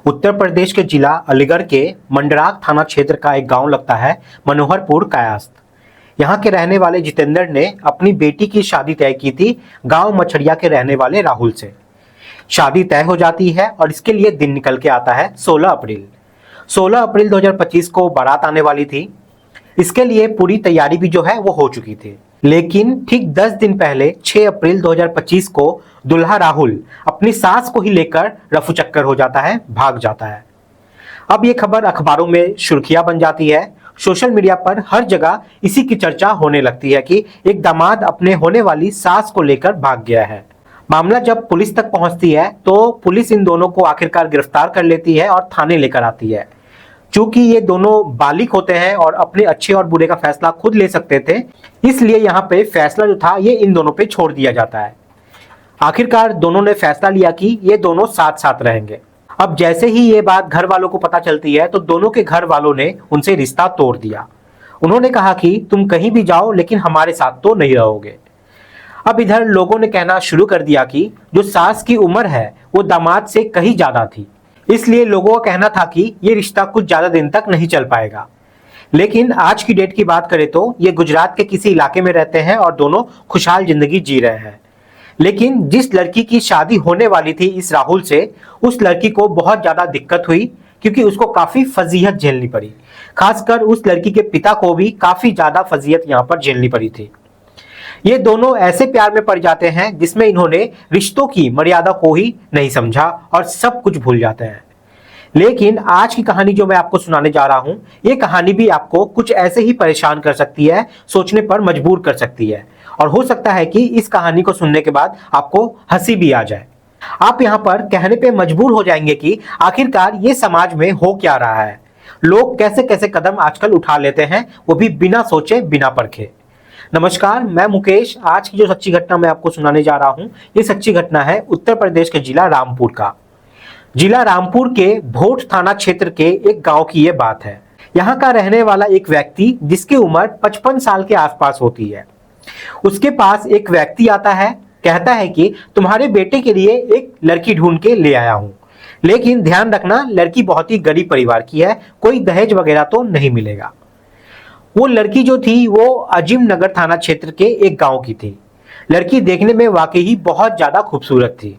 उत्तर प्रदेश के जिला अलीगढ़ के मंडराक थाना क्षेत्र का एक गांव लगता है मनोहरपुर कायस्थ। यहाँ के रहने वाले जितेंद्र ने अपनी बेटी की शादी तय की थी गांव मछड़िया के रहने वाले राहुल से। शादी तय हो जाती है और इसके लिए दिन निकल के आता है 16 अप्रैल। 16 अप्रैल 2025 को बारात आने वाली थी। इसके लिए पूरी तैयारी भी जो है वो हो चुकी थी, लेकिन ठीक 10 दिन पहले 6 अप्रैल 2025 को दुल्हा राहुल अपनी सास को ही लेकर रफू चक्कर हो जाता है, भाग जाता है। अब ये खबर अखबारों में सुर्खियां बन जाती है। सोशल मीडिया पर हर जगह इसी की चर्चा होने लगती है कि एक दामाद अपने होने वाली सास को लेकर भाग गया है। मामला जब पुलिस तक पहुंचती है तो पुलिस इन दोनों को आखिरकार गिरफ्तार कर लेती है और थाने लेकर आती है। चूंकि ये दोनों बालिग होते हैं और अपने अच्छे और बुरे का फैसला खुद ले सकते थे, इसलिए यहाँ पे फैसला जो था ये इन दोनों पे छोड़ दिया जाता है। आखिरकार दोनों ने फैसला लिया कि ये दोनों साथ साथ रहेंगे। अब जैसे ही ये बात घर वालों को पता चलती है तो दोनों के घर वालों ने उनसे रिश्ता तोड़ दिया। उन्होंने कहा कि तुम कहीं भी जाओ लेकिन हमारे साथ तो नहीं रहोगे। अब इधर लोगों ने कहना शुरू कर दिया कि जो सास की उम्र है वो दामाद से कहीं ज्यादा थी, इसलिए लोगों का कहना था कि ये रिश्ता कुछ ज्यादा दिन तक नहीं चल पाएगा। लेकिन आज की डेट की बात करें तो ये गुजरात के किसी इलाके में रहते हैं और दोनों खुशहाल जिंदगी जी रहे हैं। लेकिन जिस लड़की की शादी होने वाली थी इस राहुल से, उस लड़की को बहुत ज्यादा दिक्कत हुई क्योंकि उसको काफी फजीहत झेलनी पड़ी। खासकर उस लड़की के पिता को भी काफी ज्यादा फजीहत यहाँ पर झेलनी पड़ी थी। ये दोनों ऐसे प्यार में पड़ जाते हैं जिसमें इन्होंने रिश्तों की मर्यादा को ही नहीं समझा और सब कुछ भूल जाते हैं। लेकिन आज की कहानी जो मैं आपको सुनाने जा रहा हूं, ये कहानी भी आपको कुछ ऐसे ही परेशान कर सकती है, सोचने पर मजबूर कर सकती है और हो सकता है कि इस कहानी को सुनने के बाद आपको हंसी भी आ जाए। आप यहाँ पर कहने पे मजबूर हो जाएंगे कि आखिरकार ये समाज में हो क्या रहा है। लोग कैसे कैसे कदम आजकल उठा लेते हैं, वो भी बिना सोचे बिना परखे। नमस्कार, मैं मुकेश। आज की जो सच्ची घटना मैं आपको सुनाने जा रहा हूं, ये सच्ची घटना है उत्तर प्रदेश के जिला रामपुर का। जिला रामपुर के भोट थाना क्षेत्र के एक गांव की ये बात है। यहाँ का रहने वाला एक व्यक्ति जिसकी उम्र 55 साल के आसपास होती है, उसके पास एक व्यक्ति आता है, कहता है कि तुम्हारे बेटे के लिए एक लड़की ढूंढ के ले आया हूं, लेकिन ध्यान रखना लड़की बहुत ही गरीब परिवार की है, कोई दहेज वगैरह तो नहीं मिलेगा। वो लड़की जो थी वो अजीम नगर थाना क्षेत्र के एक गांव की थी। लड़की देखने में वाकई ही बहुत ज्यादा खूबसूरत थी।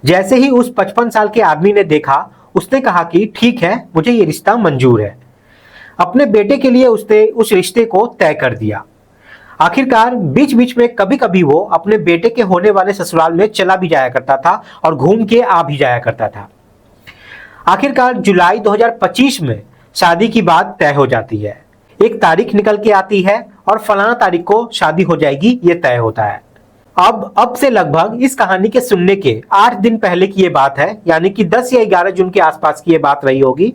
जैसे ही उस 55 साल के आदमी ने देखा, उसने कहा कि ठीक है, मुझे ये रिश्ता मंजूर है। अपने बेटे के लिए उसने उस रिश्ते को तय कर दिया। आखिरकार बीच बीच में कभी कभी वो अपने बेटे के होने वाले ससुराल में चला भी जाया करता था और घूम के आ भी जाया करता था। आखिरकार जुलाई 2025 में शादी की बात तय हो जाती है। एक तारीख निकल के आती है और फलाना तारीख को शादी हो जाएगी, ये तय होता है। अब से लगभग इस कहानी के सुनने के 8 दिन पहले की ये बात है, यानी कि 10 या 11 जून के आसपास की ये बात रही होगी।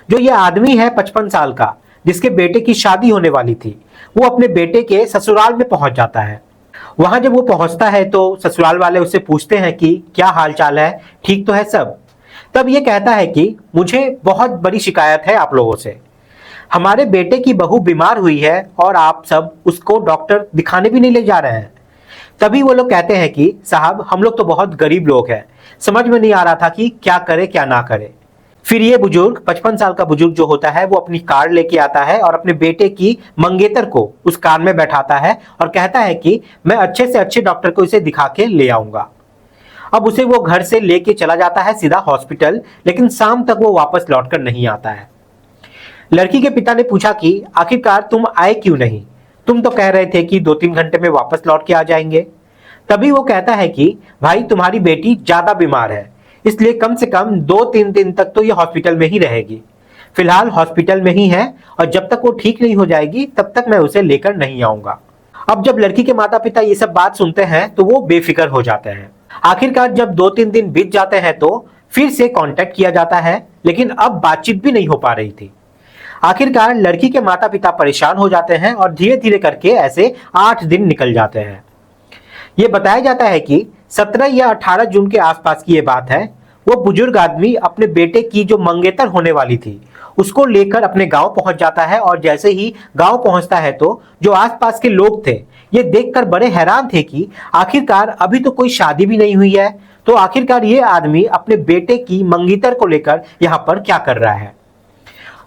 जो ये आदमी है 55 साल का, जिसके बेटे की शादी होने वाली थी, वो अपने बेटे के ससुराल में पहुंच जाता है। वहां जब वो पहुंचता है तो ससुराल वाले उससे पूछते हैं कि क्या हाल चाल है, ठीक तो है सब। तब ये कहता है कि मुझे बहुत बड़ी शिकायत है आप लोगों से। हमारे बेटे की बहू बीमार हुई है और आप सब उसको डॉक्टर दिखाने भी नहीं ले जा रहे हैं। तभी वो लोग कहते हैं कि साहब, हम लोग तो बहुत गरीब लोग हैं, समझ में नहीं आ रहा था कि क्या करे क्या ना करे। फिर ये बुजुर्ग 55 साल का बुजुर्ग जो होता है वो अपनी कार लेके आता है और अपने बेटे की मंगेतर को उस कार में बैठाता है और कहता है कि मैं अच्छे से अच्छे डॉक्टर को इसे दिखा के ले आऊंगा। अब उसे वो घर से लेके चला जाता है सीधा हॉस्पिटल, लेकिन शाम तक वो वापस लौट कर नहीं आता है। लड़की के पिता ने पूछा कि आखिरकार तुम आए क्यों नहीं, तुम तो कह रहे थे कि 2-3 घंटे में वापस लौट के आ जाएंगे। तभी वो कहता है कि भाई, तुम्हारी बेटी ज्यादा बीमार है, इसलिए कम से कम 2-3 दिन तक तो ये हॉस्पिटल में ही रहेगी। फिलहाल हॉस्पिटल में ही है और जब तक वो ठीक नहीं हो जाएगी तब तक मैं उसे लेकर नहीं आऊंगा। अब जब लड़की के माता पिता ये सब बात सुनते हैं तो वो बेफिक्र हो जाते हैं। आखिरकार जब 2-3 दिन बीत जाते हैं तो फिर से कांटेक्ट किया जाता है, लेकिन अब बातचीत भी नहीं हो पा रही थी। आखिरकार लड़की के माता पिता परेशान हो जाते हैं और धीरे धीरे करके ऐसे 8 दिन निकल जाते हैं। ये बताया जाता है कि 17 या 18 जून के आसपास की ये बात है। वो बुजुर्ग आदमी अपने बेटे की जो मंगेतर होने वाली थी उसको लेकर अपने गांव पहुंच जाता है और जैसे ही गांव पहुंचता है तो जो आसपास के लोग थे ये देखकर बड़े हैरान थे कि आखिरकार अभी तो कोई शादी भी नहीं हुई है, तो आखिरकार ये आदमी अपने बेटे की मंगीतर को लेकर यहाँ पर क्या कर रहा है।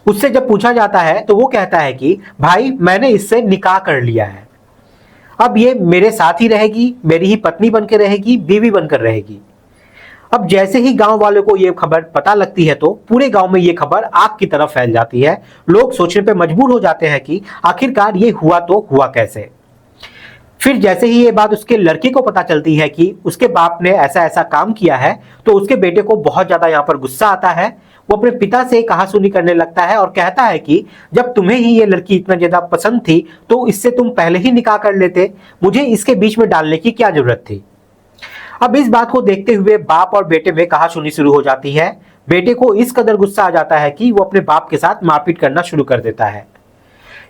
उससे जब पूछा जाता है तो वो कहता है कि भाई मैंने इससे निकाह कर लिया है, अब ये मेरे साथ ही रहेगी, मेरी ही पत्नी बनकर रहेगी, बीवी बनकर रहेगी। अब जैसे ही गांव वालों को ये खबर पता लगती है तो पूरे गांव में ये खबर आग की तरफ फैल जाती है। लोग सोचने पे मजबूर हो जाते हैं कि आखिरकार ये हुआ तो हुआ कैसे। फिर जैसे ही ये बात उसके लड़के को पता चलती है कि उसके बाप ने ऐसा ऐसा काम किया है तो उसके बेटे को बहुत ज्यादा यहाँ पर गुस्सा आता है। वो अपने पिता से कहासुनी करने लगता है और कहता है कि जब तुम्हें ही ये लड़की इतना ज्यादा पसंद थी तो इससे तुम पहले ही निकाह कर लेते, मुझे इसके बीच में डालने की क्या जरूरत थी। अब इस बात को देखते हुए बाप और बेटे में कहासुनी शुरू हो जाती है। बेटे को इस कदर गुस्सा आ जाता है कि वो अपने बाप के साथ मारपीट करना शुरू कर देता है।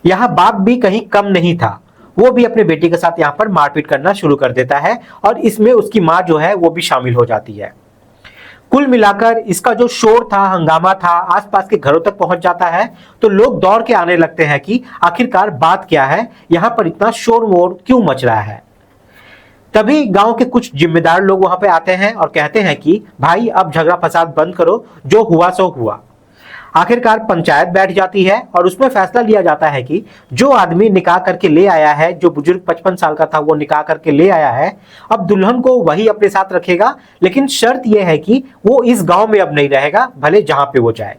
यहाँ बाप भी कहीं कम नहीं था, वो भी अपने बेटे के साथ यहाँ पर मारपीट करना शुरू कर देता है और इसमें उसकी माँ जो है वो भी शामिल हो जाती है। कुल मिलाकर इसका जो शोर था, हंगामा था, आसपास के घरों तक पहुंच जाता है तो लोग दौड़ के आने लगते हैं कि आखिरकार बात क्या है, यहाँ पर इतना शोर वोर क्यों मच रहा है। तभी गांव के कुछ जिम्मेदार लोग वहां पे आते हैं और कहते हैं कि भाई अब झगड़ा फसाद बंद करो, जो हुआ सो हुआ। आखिरकार पंचायत बैठ जाती है और उसमें फैसला लिया जाता है कि जो आदमी निकाह करके ले आया है, जो बुजुर्ग 55 साल का था वो निकाह करके ले आया है, अब दुल्हन को वही अपने साथ रखेगा, लेकिन शर्त यह है कि वो इस गांव में अब नहीं रहेगा, भले जहां पे वो जाए।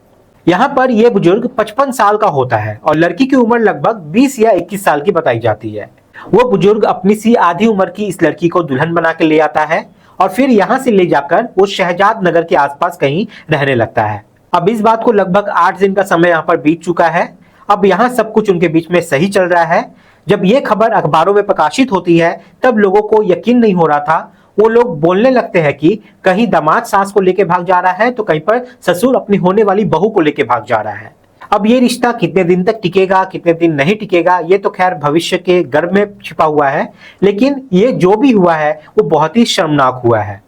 यहाँ पर यह बुजुर्ग 55 साल का होता है और लड़की की उम्र लगभग 20 या 21 साल की बताई जाती है। वो बुजुर्ग अपनी सी आधी उम्र की इस लड़की को दुल्हन बना के ले आता है और फिर यहाँ से ले जाकर वो शहजाद नगर के आसपास कहीं रहने लगता है। अब इस बात को लगभग 8 दिन का समय यहाँ पर बीत चुका है। अब यहाँ सब कुछ उनके बीच में सही चल रहा है। जब ये खबर अखबारों में प्रकाशित होती है तब लोगों को यकीन नहीं हो रहा था। वो लोग बोलने लगते हैं कि कहीं दामाद सास को लेके भाग जा रहा है तो कहीं पर ससुर अपनी होने वाली बहू को लेके भाग जा रहा है। अब ये रिश्ता कितने दिन तक टिकेगा, कितने दिन नहीं टिकेगा, ये तो खैर भविष्य के गर्भ में छिपा हुआ है, लेकिन ये जो भी हुआ है वो बहुत ही शर्मनाक हुआ है।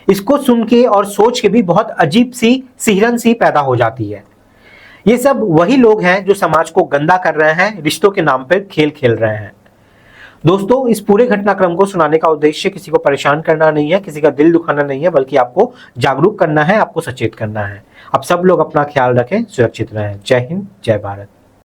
इसको सुन के और सोच के भी बहुत अजीब सी सिहरन सी पैदा हो जाती है। ये सब वही लोग हैं जो समाज को गंदा कर रहे हैं, रिश्तों के नाम पर खेल खेल रहे हैं। दोस्तों, इस पूरे घटनाक्रम को सुनाने का उद्देश्य किसी को परेशान करना नहीं है, किसी का दिल दुखाना नहीं है, बल्कि आपको जागरूक करना है, आपको सचेत करना है। आप सब लोग अपना ख्याल रखें, सुरक्षित रहें। जय हिंद, जय भारत।